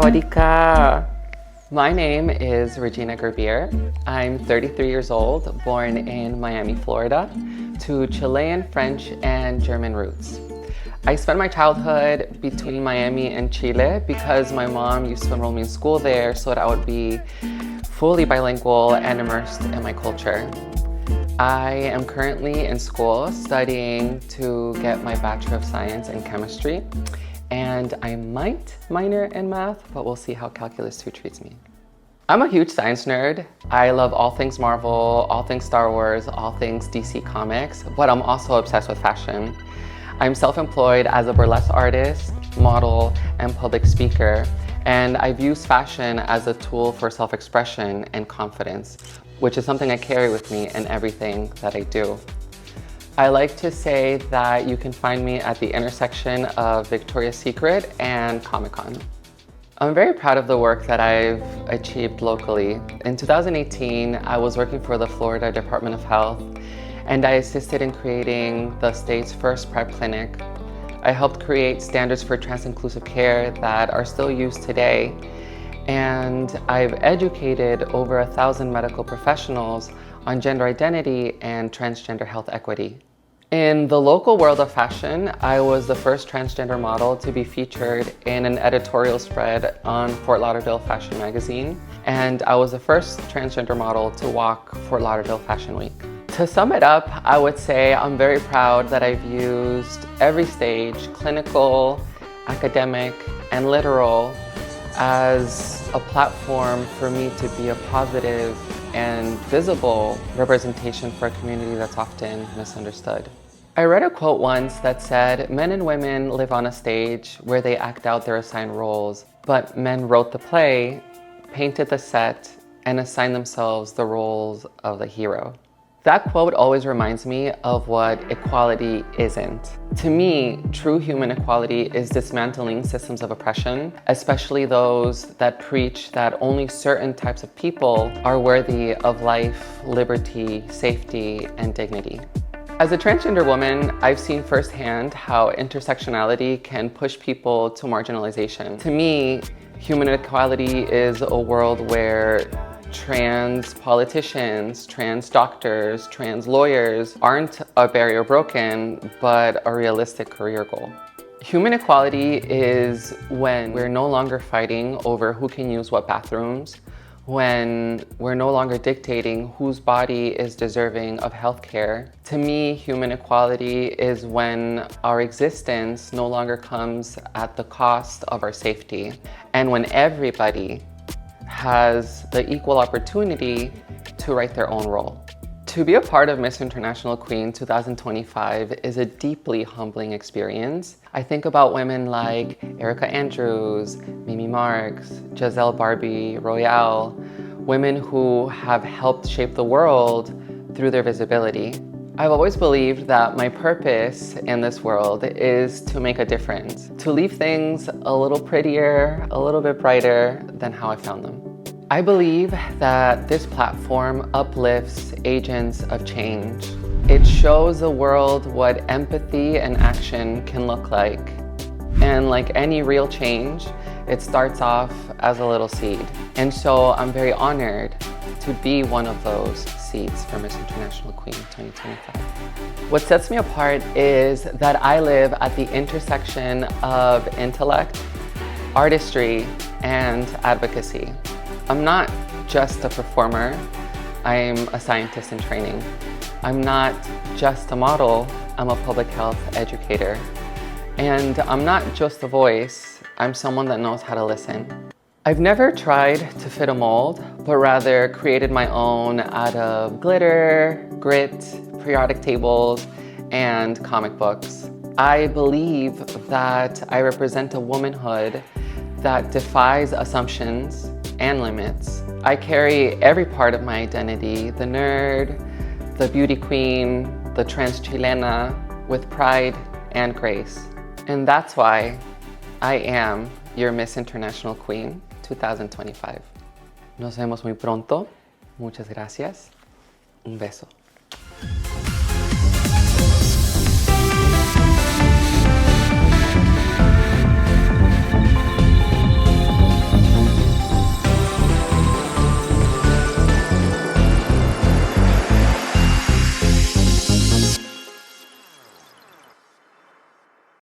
Sawadika! My name is Regina Gerbier. I'm 33 years old, born in Miami, Florida, to Chilean, French, and German roots. I spent my childhood between Miami and Chile because my mom used to enroll me in school there so that I would be fully bilingual and immersed in my culture. I am currently in school studying to get my Bachelor of Science in Chemistry, and I might minor in math, but we'll see how Calculus 2 treats me. I'm a huge science nerd. I love all things Marvel, all things Star Wars, all things DC Comics, but I'm also obsessed with fashion. I'm self-employed as a burlesque artist, model, and public speaker, and I've used fashion as a tool for self-expression and confidence, which is something I carry with me in everything that I do. I like to say that you can find me at the intersection of Victoria's Secret and Comic-Con. I'm very proud of the work that I've achieved locally. In 2018, I was working for the Florida Department of Health, and I assisted in creating the state's first PrEP clinic. I helped create standards for trans-inclusive care that are still used today, and I've educated over 1,000 medical professionals on gender identity and transgender health equity. In the local world of fashion, I was the first transgender model to be featured in an editorial spread on Fort Lauderdale Fashion Magazine, and I was the first transgender model to walk Fort Lauderdale Fashion Week. To sum it up, I would say I'm very proud that I've used every stage, clinical, academic, and literal, as a platform for me to be a positive and visible representation for a community that's often misunderstood. I read a quote once that said, "Men and women live on a stage where they act out their assigned roles, but men wrote the play, painted the set, and assigned themselves the roles of the hero." That quote always reminds me of what equality isn't. To me, true human equality is dismantling systems of oppression, especially those that preach that only certain types of people are worthy of life, liberty, safety, and dignity. As a transgender woman, I've seen firsthand how intersectionality can push people to marginalization. To me, human equality is a world where trans politicians, trans doctors, trans lawyers aren't a barrier broken, but a realistic career goal. Human equality is when we're no longer fighting over who can use what bathrooms, when we're no longer dictating whose body is deserving of healthcare. To me, human equality is when our existence no longer comes at the cost of our safety, and when everybody has the equal opportunity to write their own role. To be a part of Miss International Queen 2025 is a deeply humbling experience. I think about women like Erica Andrews, Mimi Marks, Giselle Barbie Royale, women who have helped shape the world through their visibility. I've always believed that my purpose in this world is to make a difference, to leave things a little prettier, a little bit brighter than how I found them. I believe that this platform uplifts agents of change. It shows the world what empathy and action can look like. And like any real change, it starts off as a little seed. And so I'm very honored to be one of those seeds for Miss International Queen 2025. What sets me apart is that I live at the intersection of intellect, artistry, and advocacy. I'm not just a performer, I'm a scientist in training. I'm not just a model, I'm a public health educator. And I'm not just a voice, I'm someone that knows how to listen. I've never tried to fit a mold, but rather created my own out of glitter, grit, periodic tables, and comic books. I believe that I represent a womanhood that defies assumptions and limits. I carry every part of my identity, the nerd, the beauty queen, the trans Chilena, with pride and grace. And that's why I am your Miss International Queen 2025. Nos vemos muy pronto. Muchas gracias. Un beso.